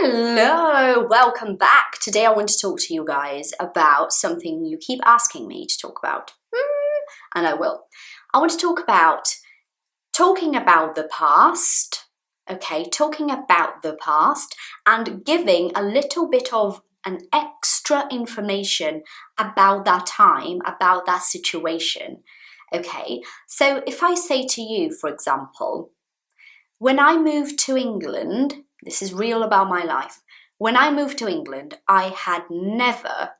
Hello, welcome back. Today I want to talk to you guys about something you keep asking me to talk about. And I will. I want to talk about talking about the past, okay, talking about the past and giving a little bit of an extra information about that time, about that situation, okay? So if I say to you, for example, when I moved to England, this is real about my life. When I moved to England, I had never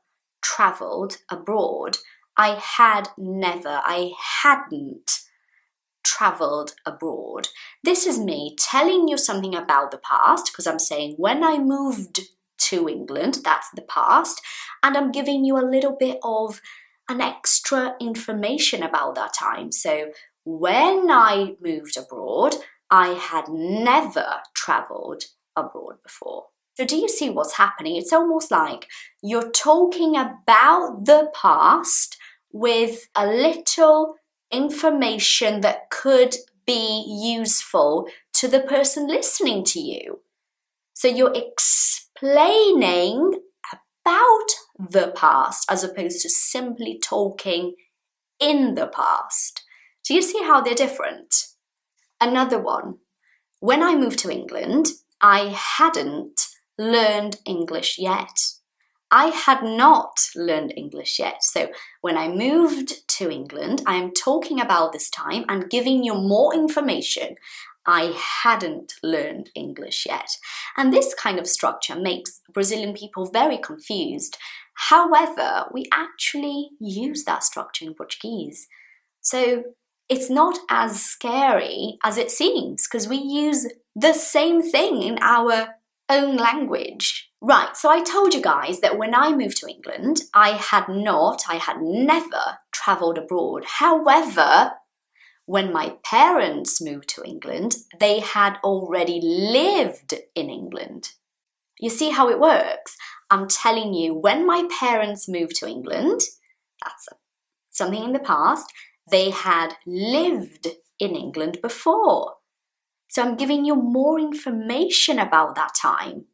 travelled abroad. I hadn't travelled abroad. This is me telling you something about the past, because I'm saying when I moved to England, that's the past, and I'm giving you a little bit of an extra information about that time. So when I moved abroad, I had never travelled abroad before. So do you see what's happening? It's almost like you're talking about the past with a little information that could be useful to the person listening to you. So you're explaining about the past as opposed to simply talking in the past. Do you see how they're different? Another one. When I moved to England, I hadn't learned English yet. I had not learned English yet. So when I moved to England, I am talking about this time and giving you more information. I hadn't learned English yet. And this kind of structure makes Brazilian people very confused. However, we actually use that structure in Portuguese. So it's not as scary as it seems because we use the same thing in our own language. Right, so I told you guys that when I moved to England, I had never travelled abroad. However, when my parents moved to England, they had already lived in England. You see how it works? I'm telling you, when my parents moved to England, that's something in the past, they had lived in England before. So I'm giving you more information about that time.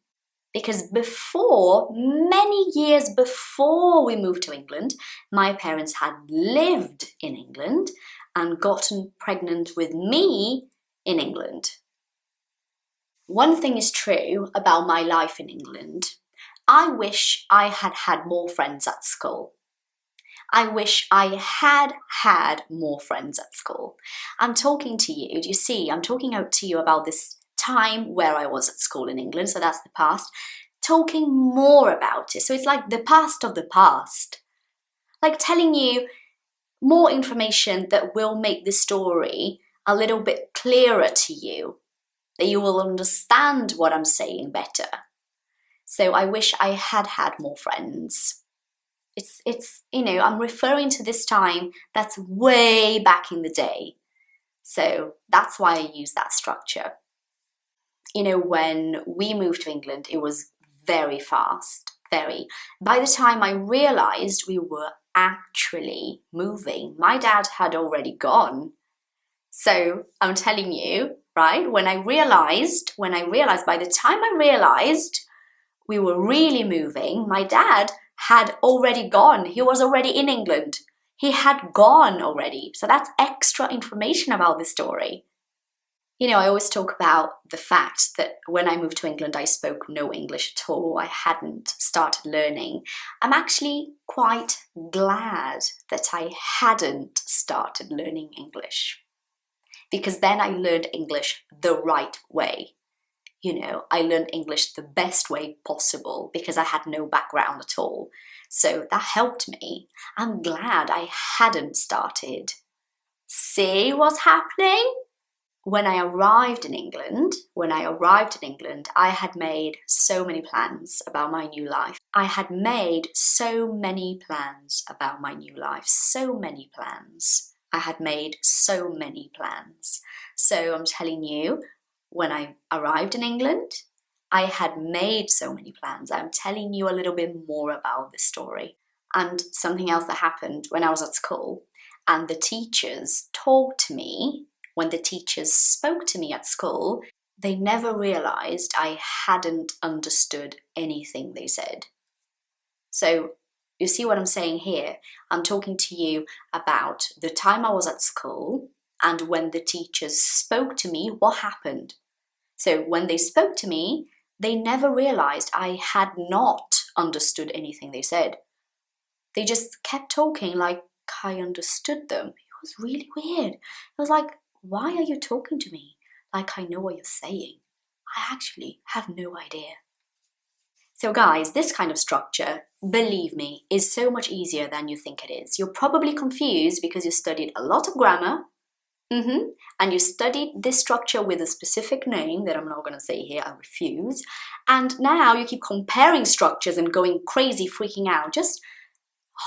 Because before, many years before we moved to England, my parents had lived in England and gotten pregnant with me in England. One thing is true about my life in England. I wish I had had more friends at school. I wish I had had more friends at school. I'm talking to you, do you see? I'm talking out to you about this time where I was at school in England, so that's the past, talking more about it. So it's like the past of the past. Like telling you more information that will make the story a little bit clearer to you, that you will understand what I'm saying better. So I wish I had had more friends. It's you know, I'm referring to this time that's way back in the day. So that's why I use that structure. You know, when we moved to England, it was very fast, very. By the time I realised we were actually moving, my dad had already gone. So I'm telling you, right, by the time I realised we were really moving, my dad had already gone. He was already in England. He had gone already. So that's extra information about the story. You know, I always talk about the fact that when I moved to England, I spoke no English at all. I hadn't started learning. I'm actually quite glad that I hadn't started learning English, because then I learned English the right way. You know, I learned English the best way possible because I had no background at all. So that helped me. I'm glad I hadn't started. See what's happening? When I arrived in England, I had made so many plans about my new life. So many plans. So I'm telling you, when I arrived in England, I had made so many plans. I'm telling you a little bit more about the story. And something else that happened when I was at school, and the teachers taught me, when the teachers spoke to me at school, they never realized I hadn't understood anything they said. So you see what I'm saying here? I'm talking to you about the time I was at school and when the teachers spoke to me, what happened? So when they spoke to me, they never realized I had not understood anything they said. They just kept talking like I understood them. It was really weird. It was like, why are you talking to me like I know what you're saying? I actually have no idea. So guys, this kind of structure, believe me, is so much easier than you think it is. You're probably confused because you studied a lot of grammar, and you studied this structure with a specific name that I'm not going to say here, I refuse. And now you keep comparing structures and going crazy, freaking out. Just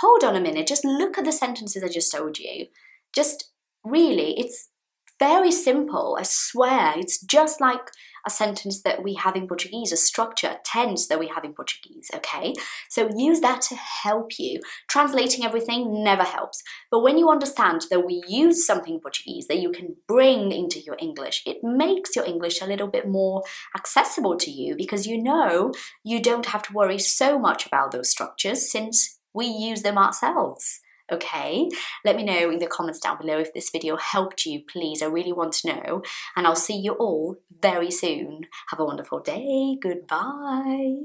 hold on a minute, just look at the sentences I just told you. Just really, it's very simple, I swear. It's just like a sentence that we have in Portuguese, a structure, a tense that we have in Portuguese, okay? So use that to help you. Translating everything never helps. But when you understand that we use something in Portuguese that you can bring into your English, it makes your English a little bit more accessible to you because you know you don't have to worry so much about those structures since we use them ourselves. Okay, let me know in the comments down below if this video helped you, please. I really want to know. And I'll see you all very soon. Have a wonderful day. Goodbye.